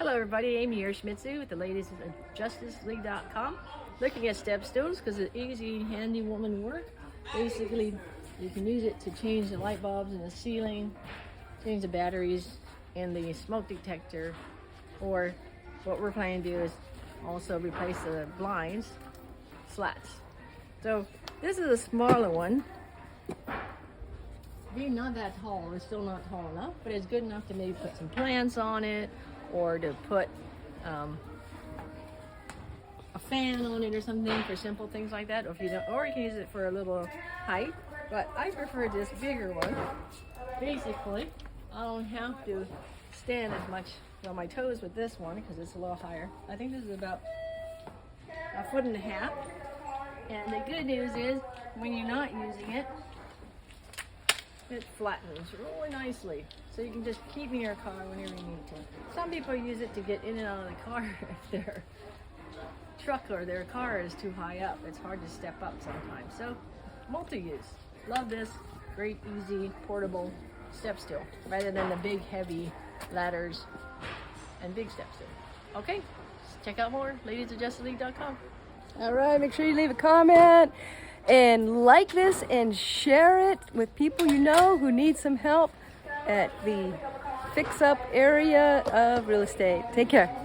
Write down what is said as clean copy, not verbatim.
Hello everybody, Amy here, Schmitzu with the ladies at justiceleague.com. Looking at step stools because it's easy, handy woman work. Basically, you can use it to change the light bulbs in the ceiling, change the batteries in the smoke detector, or what we're planning to do is also replace the blinds, slats. So this is a smaller one. Being not that tall, it's still not tall enough, but it's good enough to maybe put some plants on it, or to put a fan on it or something for simple things like that. Or if you don't, or you can use it for a little height. But I prefer this bigger one. Basically, I don't have to stand as much on my toes with this one because it's a little higher. I think this is about 1.5 feet. And the good news is, when you're not using it, it flattens really nicely, so you can just keep in your car whenever you need to. Some people use it to get in and out of the car if their truck or their car is too high up. It's hard to step up sometimes. So, multi-use. Love this. Great, easy, portable step stool, rather than the big, heavy ladders and big step stool. Okay, check out more. Ladies at justiceleague.com. All right, make sure you leave a comment and like this and share it with people you know who need some help at the fix-up area of real estate. Take care.